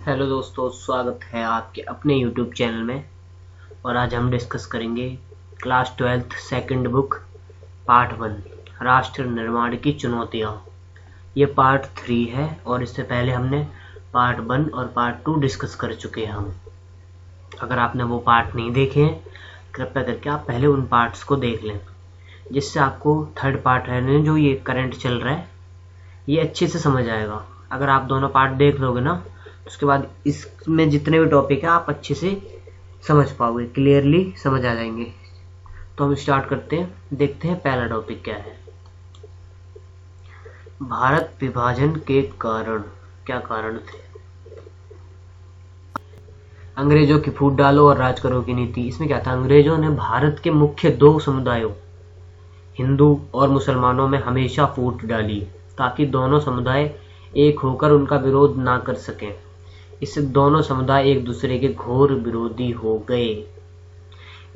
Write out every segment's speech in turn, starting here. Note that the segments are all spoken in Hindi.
हेलो दोस्तों, स्वागत है आपके अपने यूट्यूब चैनल में। और आज हम डिस्कस करेंगे class 12th second book part 1 राष्ट्र निर्माण की चुनौतियाँ। ये पार्ट 3 है और इससे पहले हमने पार्ट 1 और पार्ट 2 डिस्कस कर चुके हैं हम। अगर आपने वो पार्ट नहीं देखे हैं, कृपया करके आप पहले उन पार्ट्स को देख लें, जिससे आपको थर्ड पार्ट है जो ये करंट चल रहा है ये अच्छे से समझ आएगा। अगर आप दोनों पार्ट देख लोगे ना, उसके बाद इसमें जितने भी टॉपिक है आप अच्छे से समझ पाओगे, क्लियरली समझ आ जाएंगे। तो हम स्टार्ट करते हैं, देखते हैं पहला टॉपिक क्या है। भारत विभाजन के कारण, क्या कारण थे? अंग्रेजों की फूट डालो और राज करो की नीति। इसमें क्या था, अंग्रेजों ने भारत के मुख्य दो समुदायों हिंदू और मुसलमानों में हमेशा फूट डाली ताकि दोनों समुदाय एक होकर उनका विरोध ना कर सकें। इससे दोनों समुदाय एक दूसरे के घोर विरोधी हो गए।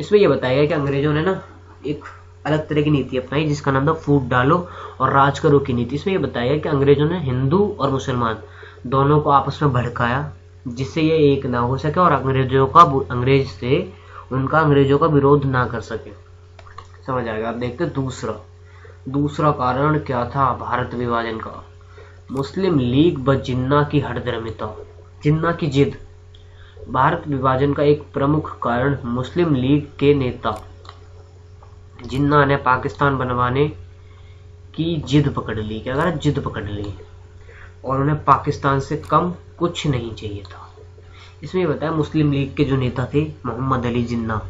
इसमें यह बताया गया कि अंग्रेजों ने ना एक अलग तरह की नीति अपनाई जिसका नाम था फूट डालो और राज करो की नीति। इसमें यह बताया गया कि अंग्रेजों ने हिंदू और मुसलमान दोनों को आपस में भड़काया जिससे ये एक ना हो सके और अंग्रेजों का विरोध ना कर सके। समझ आएगा। आप देखते दूसरा कारण क्या था भारत विभाजन का। मुस्लिम लीग व जिन्ना की हठधर्मिता, जिन्ना की जिद। भारत विभाजन का एक प्रमुख कारण मुस्लिम लीग के नेता जिन्ना ने पाकिस्तान बनवाने की जिद पकड़ ली। क्या करा, जिद पकड़ ली, और उन्हें पाकिस्तान से कम कुछ नहीं चाहिए था। इसमें बताया मुस्लिम लीग के जो नेता थे मोहम्मद अली जिन्ना,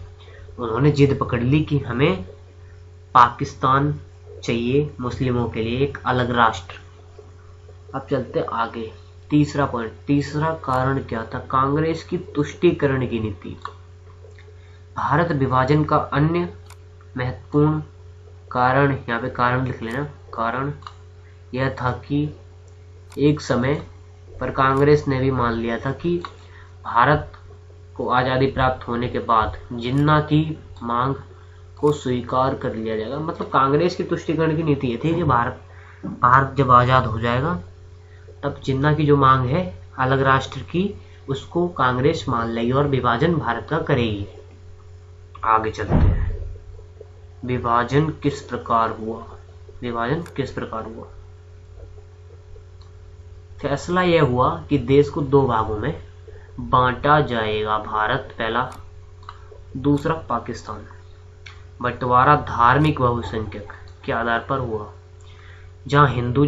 उन्होंने जिद पकड़ ली कि हमें पाकिस्तान चाहिए मुस्लिमों के लिए, एक अलग राष्ट्र। अब चलते आगे। तीसरा पॉइंट, तीसरा कारण क्या था, कांग्रेस की तुष्टीकरण की नीति। भारत विभाजन का अन्य महत्वपूर्ण कारण, यहाँ पे कारण लिख लेना, कारण यह था कि एक समय पर कांग्रेस ने भी मान लिया था कि भारत को आज़ादी प्राप्त होने के बाद जिन्ना की मांग को स्वीकार कर लिया जाएगा। मतलब कांग्रेस की तुष्टीकरण की नीति ये थी कि भारत जब आज़ाद हो जाएगा तब जिन्ना की जो मांग है अलग राष्ट्र की, उसको कांग्रेस मान लेगी और विभाजन भारत का करेगी। आगे चलते हैं। विभाजन किस प्रकार हुआ? फैसला यह हुआ कि देश को दो भागों में बांटा जाएगा, भारत पहला, दूसरा पाकिस्तान। बंटवारा धार्मिक बहुसंख्यक के आधार पर हुआ। जहाँ हिंदू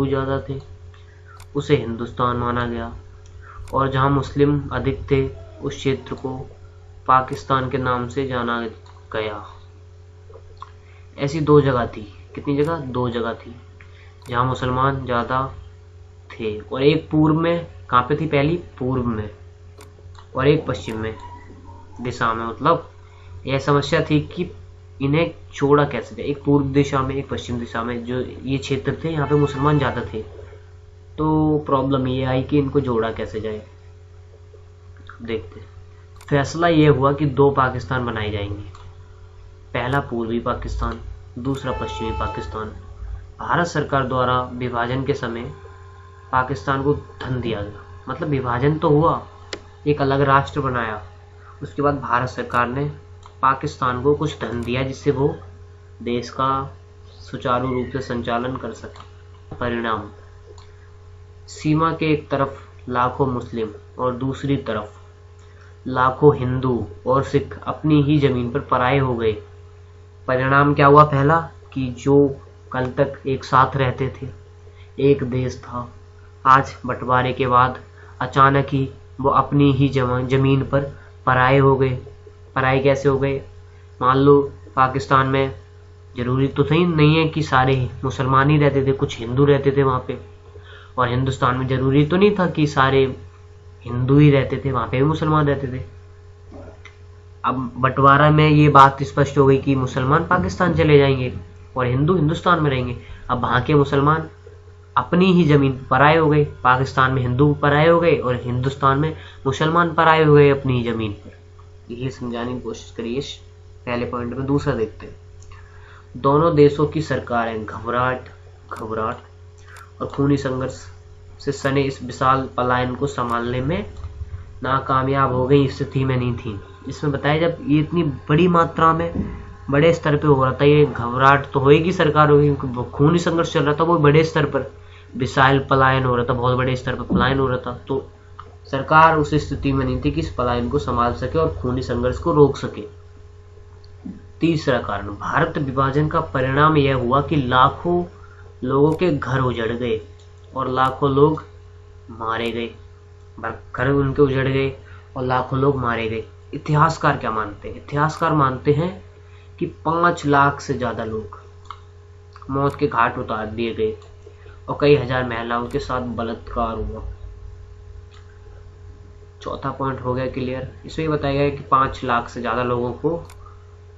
ज़्यादा थे उसे हिंदुस्तान माना गया, और जहाँ मुस्लिम अधिक थे उस क्षेत्र को पाकिस्तान के नाम से जाना गया। ऐसी दो जगह थी। कितनी जगह? दो जगह थी जहाँ मुसलमान ज़्यादा थे, और एक पूर्व में, कहाँ पे थी? पहली पूर्व में, और एक पश्चिम में दिशा में। मतलब यह समस्या थी कि इन्हें छोड़ा कैसे जाए, एक पूर्व दिशा में एक पश्चिम दिशा में जो ये क्षेत्र थे यहाँ पे मुसलमान ज़्यादा थे, तो प्रॉब्लम ये आई कि इनको जोड़ा कैसे जाए। देखते। फैसला ये हुआ कि दो पाकिस्तान बनाए जाएंगे, पहला पूर्वी पाकिस्तान, दूसरा पश्चिमी पाकिस्तान। भारत सरकार द्वारा विभाजन के समय पाकिस्तान को धन दिया गया। मतलब विभाजन तो हुआ, एक अलग राष्ट्र बनाया, उसके बाद भारत सरकार ने पाकिस्तान को कुछ धन दिया जिससे वो देश का सुचारू रूप से संचालन कर सके। परिणाम, सीमा के एक तरफ लाखों मुस्लिम और दूसरी तरफ लाखों हिंदू और सिख अपनी ही जमीन पर पराये हो गए। परिणाम क्या हुआ? पहला कि जो कल तक एक साथ रहते थे, एक देश था, आज बंटवारे के बाद अचानक ही वो अपनी ही जमीन पर पराये हो गए। पराये कैसे हो गए? मान लो पाकिस्तान में जरूरी तो नहीं है कि सारे मुसलमान ही रहते थे, कुछ हिंदू रहते थे वहाँ पे, और हिंदुस्तान में जरूरी तो नहीं था कि सारे हिंदू ही रहते थे, वहाँ पे भी मुसलमान रहते थे। अब बंटवारा में ये बात स्पष्ट हो गई कि मुसलमान पाकिस्तान चले जाएंगे और हिंदू हिंदुस्तान में रहेंगे। अब वहाँ के मुसलमान अपनी ही जमीन पराये हो गए, पाकिस्तान में हिंदू पराये हो गए और हिंदुस्तान में मुसलमान पराये हो गए अपनी ही जमीन पर। यही समझाने की कोशिश करिए पहले पॉइंट में। दूसरा देखते हैं। दोनों देशों की सरकारें घबराहट और खूनी संघर्ष से सने इस विशाल पलायन को संभालने में नाकामयाब हो गई, स्थिति में नहीं थी। इसमें बताया जब ये इतनी बड़ी मात्रा में बड़े स्तर पे हो रहा था, ये घबराहट तो होएगी सरकार होगी, खूनी संघर्ष चल रहा था, वो बड़े स्तर पर विशाल पलायन हो रहा था, बहुत बड़े स्तर पर पलायन हो रहा था, तो सरकार उस स्थिति में नहीं थी कि इस पलायन को संभाल सके और खूनी संघर्ष को रोक सके। तीसरा कारण, भारत विभाजन का परिणाम यह हुआ कि लाखों लोगों के घर उजड़ गए और लाखों लोग मारे गए, घर उनके उजड़ गए और लाखों लोग मारे गए। इतिहासकार क्या मानते हैं? इतिहासकार मानते हैं कि 5 लाख से ज्यादा लोग मौत के घाट उतार दिए गए और कई हजार महिलाओं के साथ बलात्कार हुआ। चौथा पॉइंट हो गया क्लियर। इसमें बताया गया कि 5 लाख से ज्यादा लोगों को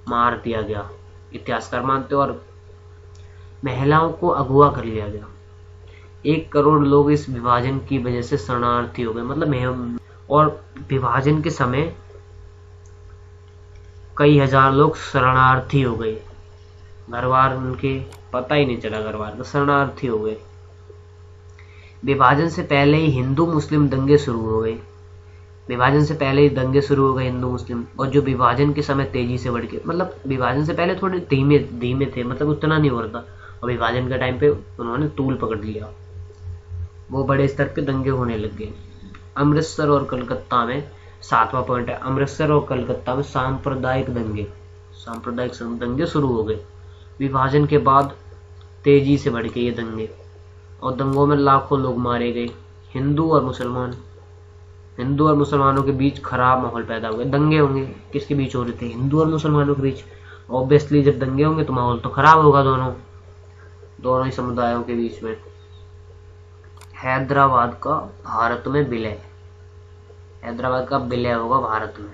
मार दिया गया, इतिहासकार मानते, और महिलाओं को अगवा कर लिया गया। 1 करोड़ लोग इस विभाजन की वजह से शरणार्थी हो गए, मतलब और विभाजन के समय कई हजार लोग शरणार्थी हो गए, घरवार उनके पता ही नहीं चला, घरवार का शरणार्थी हो गए। विभाजन से पहले ही हिंदू मुस्लिम दंगे शुरू हो गए, विभाजन से पहले ही दंगे शुरू हो गए हिंदू मुस्लिम, और जो विभाजन के समय तेजी से बढ़ के, मतलब विभाजन से पहले थोड़े धीमे थे, मतलब उतना नहीं हो रहा था, और विभाजन के टाइम पे उन्होंने तूल पकड़ लिया, वो बड़े स्तर पे दंगे होने लग गए। अमृतसर और कलकत्ता में, 7वां पॉइंट है, अमृतसर और कलकत्ता में सांप्रदायिक दंगे शुरू हो गए। विभाजन के बाद तेजी से बढ़ के ये दंगे, और दंगों में लाखों लोग मारे गए। हिंदू और मुसलमानों के बीच खराब माहौल पैदा हो गया। दंगे होंगे, किसके बीच हो रहे थे? हिंदू और मुसलमानों के बीच। ऑब्वियसली जब दंगे होंगे तो माहौल तो खराब होगा दोनों ही समुदायों के बीच में। हैदराबाद का भारत में विलय, हैदराबाद का विलय होगा भारत में।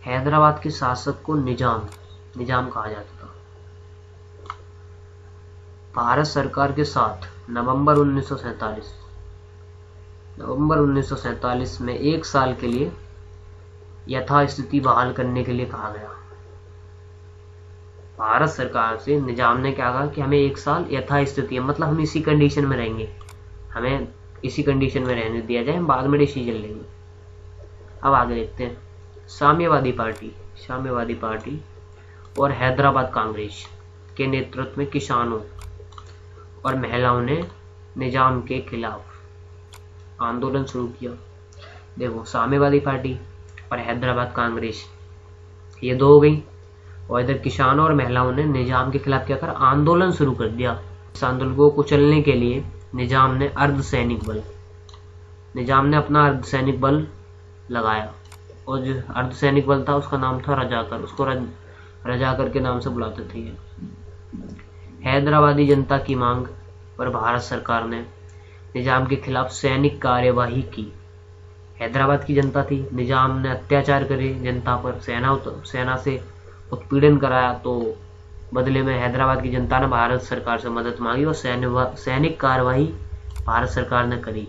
हैदराबाद के शासक को निजाम कहा जाता था। भारत सरकार के साथ नवंबर 1947 में 1 साल के लिए यथास्थिति बहाल करने के लिए कहा गया। भारत सरकार से निजाम ने क्या कहा कि हमें 1 साल यथास्थिति, मतलब हम इसी कंडीशन में रहेंगे, हमें इसी कंडीशन में रहने दिया जाए, हम बाद में डिसीजन लेंगे। अब आगे देखते हैं। साम्यवादी पार्टी और हैदराबाद कांग्रेस के नेतृत्व में किसानों और महिलाओं ने निजाम के खिलाफ आंदोलन शुरू किया। देखो, साम्यवादी पार्टी और हैदराबाद कांग्रेस ये 2 हो गई, और इधर किसानों और महिलाओं ने निजाम के खिलाफ क्या करा? आंदोलन शुरू कर दिया। इस आंदोलन को कुचलने के लिए निजाम ने अपना अर्धसैनिक बल लगाया, और जो अर्धसैनिक बल था उसका नाम था रजाकर, उसको रजाकर के नाम से बुलाते थे। हैदराबादी जनता की मांग पर भारत सरकार ने निजाम के खिलाफ सैनिक कार्यवाही की। हैदराबाद की जनता थी, निजाम ने अत्याचार करे जनता पर, सेना से उत्पीड़न कराया, तो बदले में हैदराबाद की जनता ने भारत सरकार से मदद मांगी और सैनिक कार्यवाही भारत सरकार ने करी।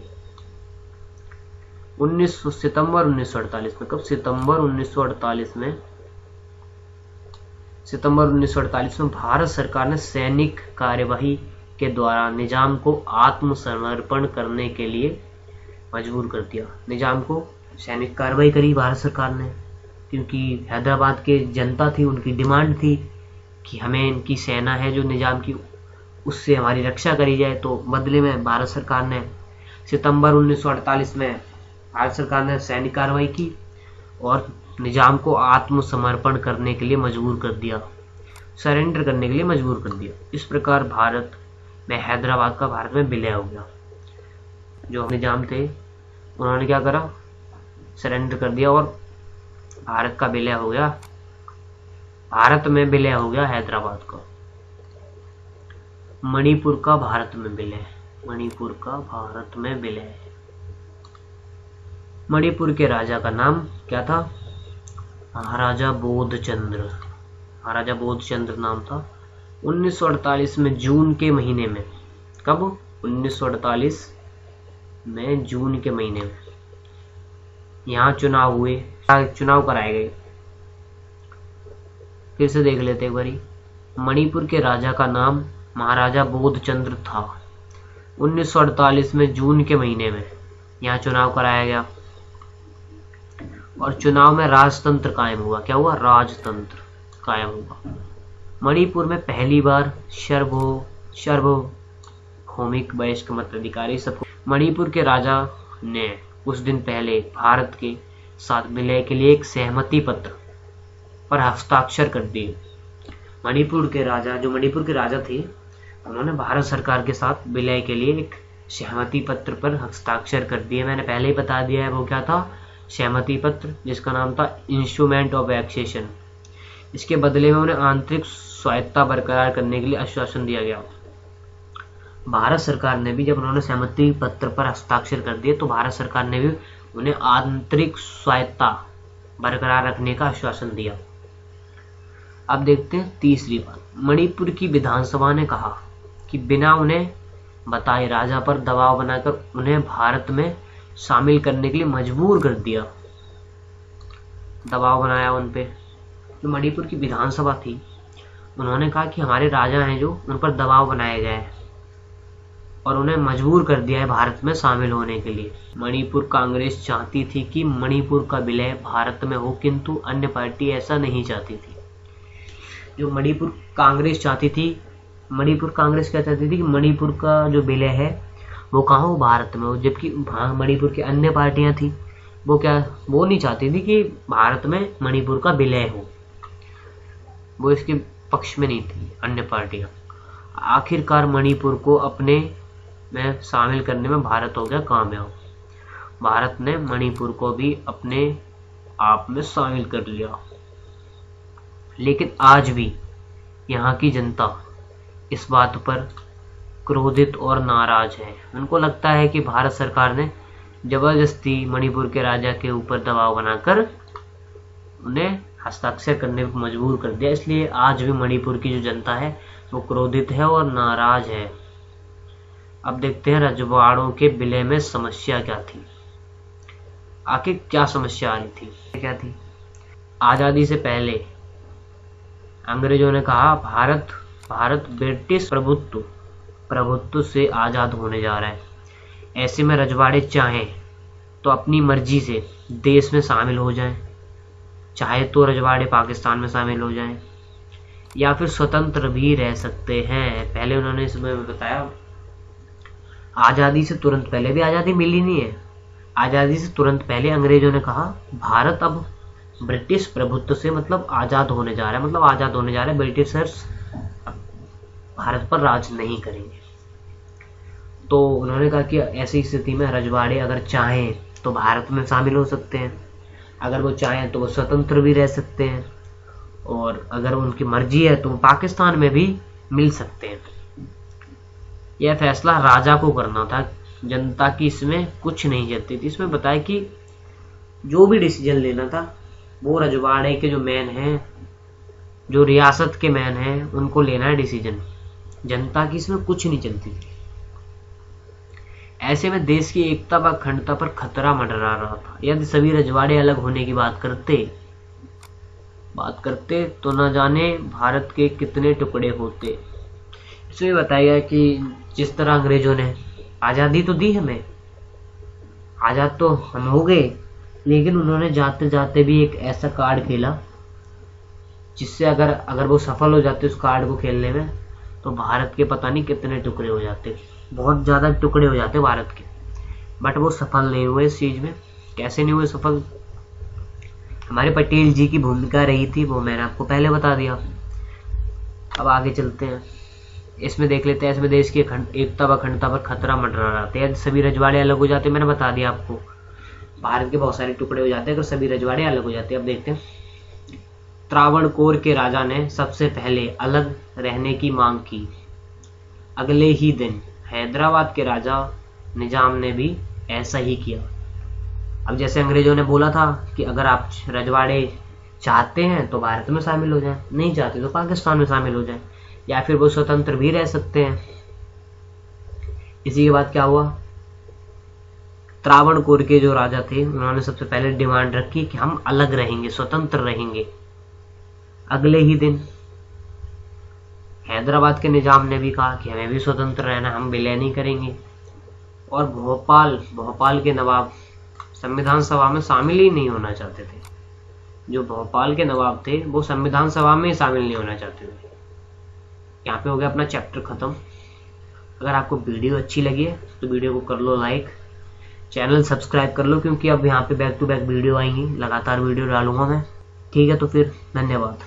सितंबर 1948 में, कब? सितंबर 1948 में भारत सरकार ने सैनिक कार्यवाही के द्वारा निजाम को आत्मसमर्पण करने के लिए मजबूर कर दिया। निजाम को सैनिक कार्रवाई करी भारत सरकार ने, क्योंकि हैदराबाद के जनता थी, उनकी डिमांड थी कि हमें इनकी सेना है जो निजाम की, उससे हमारी रक्षा करी जाए। तो बदले में भारत सरकार ने सितंबर 1948 में भारत सरकार ने सैनिक कार्रवाई की और निजाम को आत्मसमर्पण करने के लिए मजबूर कर दिया, सरेंडर करने के लिए मजबूर कर दिया। इस प्रकार भारत में हैदराबाद का भारत में विलय हो गया। जो निजाम थे उन्होंने क्या करा? सरेंडर कर दिया और भारत का विलय हो गया, भारत में विलय हो गया हैदराबाद का। मणिपुर का भारत में विलय, मणिपुर के राजा का नाम क्या था? महाराजा बोधचंद्र नाम था। 1948 में जून के महीने में, कब? 1948 में जून के महीने में यहाँ चुनाव कराए गए। फिर से देख लेते एक बारी। मणिपुर के राजा का नाम महाराजा बोधचंद्र था। 1948 में जून के महीने में यहाँ चुनाव कराया गया और चुनाव में राजतंत्र कायम हुआ। क्या हुआ? राजतंत्र कायम हुआ। मणिपुर में पहली बार सार्वभौमिक वयस्क मताधिकारी सब। मणिपुर के राजा ने कुछ दिन पहले भारत के साथ विलय के लिए एक सहमति पत्र पर हस्ताक्षर कर दिए। मणिपुर के राजा थे, उन्होंने भारत सरकार के साथ विलय के लिए एक सहमति पत्र पर हस्ताक्षर कर दिए। मैंने पहले ही बता दिया है वो क्या था, सहमति पत्र, जिसका नाम था इंस्ट्रूमेंट ऑफ एक्सेशन। इसके बदले में उन्हें आंतरिक स्वायत्तता बरकरार करने के लिए आश्वासन दिया गया। भारत सरकार ने भी जब उन्होंने सहमति पत्र पर हस्ताक्षर कर दिए तो भारत सरकार ने भी उन्हें आंतरिक स्वायत्तता बरकरार रखने का आश्वासन दिया। अब देखते हैं तीसरी बात। मणिपुर की विधानसभा ने कहा कि बिना उन्हें बताए राजा पर दबाव बनाकर उन्हें भारत में शामिल करने के लिए मजबूर कर दिया। दबाव बनाया उन पे। जो मणिपुर की विधानसभा थी, उन्होंने कहा कि हमारे राजा हैं जो, उन पर दबाव बनाया गया है और उन्हें मजबूर कर दिया है भारत में शामिल होने के लिए। मणिपुर कांग्रेस चाहती थी कि मणिपुर का विलय भारत में हो, किंतु अन्य पार्टी ऐसा नहीं चाहती थी। जो मणिपुर कांग्रेस चाहती थी, मणिपुर कांग्रेस क्या चाहती थी कि मणिपुर का जो विलय है वो कहाँ हो, भारत में हो। जबकि मणिपुर की अन्य पार्टियां थी, वो नहीं चाहती थी कि भारत में मणिपुर का विलय हो, वो इसके पक्ष में नहीं थी अन्य पार्टियां। आखिरकार मणिपुर को अपने में शामिल करने में भारत हो गया कामयाब। भारत ने मणिपुर को भी अपने आप में शामिल कर लिया। लेकिन आज भी यहाँ की जनता इस बात पर क्रोधित और नाराज है। उनको लगता है कि भारत सरकार ने जबरदस्ती मणिपुर के राजा के ऊपर दबाव बनाकर उन्हें हस्ताक्षर करने पर मजबूर कर दिया। इसलिए आज भी मणिपुर की जो जनता है वो क्रोधित है और नाराज है। अब देखते हैं रजवाड़ों के विलय में समस्या क्या थी। आखिर क्या समस्या आ रही थी, क्या थी? आजादी से पहले अंग्रेजों ने कहा भारत ब्रिटिश प्रभुत्व से आजाद होने जा रहा है। ऐसे में रजवाड़े चाहें तो अपनी मर्जी से देश में शामिल हो जाएं, चाहे तो रजवाड़े पाकिस्तान में शामिल हो जाएं या फिर स्वतंत्र भी रह सकते हैं। पहले उन्होंने इसमें बताया, आजादी से तुरंत पहले भी आजादी मिली नहीं है। आजादी से तुरंत पहले अंग्रेजों ने कहा भारत अब ब्रिटिश प्रभुत्व से मतलब आजाद होने जा रहा है, ब्रिटिशर्स भारत पर राज नहीं करेंगे। तो उन्होंने कहा कि ऐसी स्थिति में रजवाड़े अगर चाहें तो भारत में शामिल हो सकते हैं, अगर वो चाहें तो वो स्वतंत्र भी रह सकते हैं, और अगर उनकी मर्जी है तो वो पाकिस्तान में भी मिल सकते हैं। यह फैसला राजा को करना था, जनता की इसमें कुछ नहीं चलती थी। इसमें बताया कि जो भी डिसीजन लेना था वो रजवाड़े के जो मैन हैं, जो रियासत के मैन हैं, उनको लेना है डिसीजन। जनता की इसमें कुछ नहीं चलती थी। ऐसे में देश की एकता व अखंडता पर खतरा मंडरा रहा था। यदि सभी रजवाड़े अलग होने की बात करते तो न जाने भारत के कितने टुकड़े होते। इसमें बताया गया कि जिस तरह अंग्रेजों ने आजादी तो दी हमें, आजाद तो हम हो गए, लेकिन उन्होंने जाते जाते भी एक ऐसा कार्ड खेला जिससे अगर वो सफल हो जाते उस कार्ड को खेलने में, तो भारत के पता नहीं कितने टुकड़े हो जाते, बहुत ज्यादा टुकड़े हो जाते भारत के। बट वो सफल नहीं हुए इस चीज में। कैसे नहीं हुए सफल? हमारे पटेल जी की भूमिका रही थी, वो मैंने आपको पहले बता दिया। अब आगे चलते हैं, इसमें देख लेते हैं। इसमें देश की एकता व अखंडता पर खतरा मंडरा रहा था। यदि सभी रजवाड़े अलग हो जाते, मैंने बता दिया आपको, भारत के बहुत सारे टुकड़े हो जाते अगर सभी रजवाड़े अलग हो जाते। अब देखते हैं, त्रावणकोर के राजा ने सबसे पहले अलग रहने की मांग की। अगले ही दिन हैदराबाद के राजा निजाम ने भी ऐसा ही किया। अब जैसे अंग्रेजों ने बोला था कि अगर आप रजवाड़े चाहते हैं तो भारत में शामिल हो जाएं, नहीं चाहते तो पाकिस्तान में शामिल हो जाएं, या फिर वो स्वतंत्र भी रह सकते हैं। इसी के बाद क्या हुआ, त्रावणकोर के जो राजा थे उन्होंने सबसे पहले डिमांड रखी कि हम अलग रहेंगे, स्वतंत्र रहेंगे। अगले ही दिन हैदराबाद के निजाम ने भी कहा कि हमें भी स्वतंत्र रहना, हम विलय नहीं करेंगे। और भोपाल के नवाब संविधान सभा में शामिल ही नहीं होना चाहते थे। जो भोपाल के नवाब थे वो संविधान सभा में ही शामिल नहीं होना चाहते थे। यहाँ पे हो गया अपना चैप्टर खत्म। अगर आपको वीडियो अच्छी लगी है तो वीडियो को कर लो लाइक, चैनल सब्सक्राइब कर लो, क्योंकि अब यहाँ पे बैक टू बैक वीडियो आएंगी, लगातार वीडियो डालूंगा मैं। ठीक है, तो फिर धन्यवाद।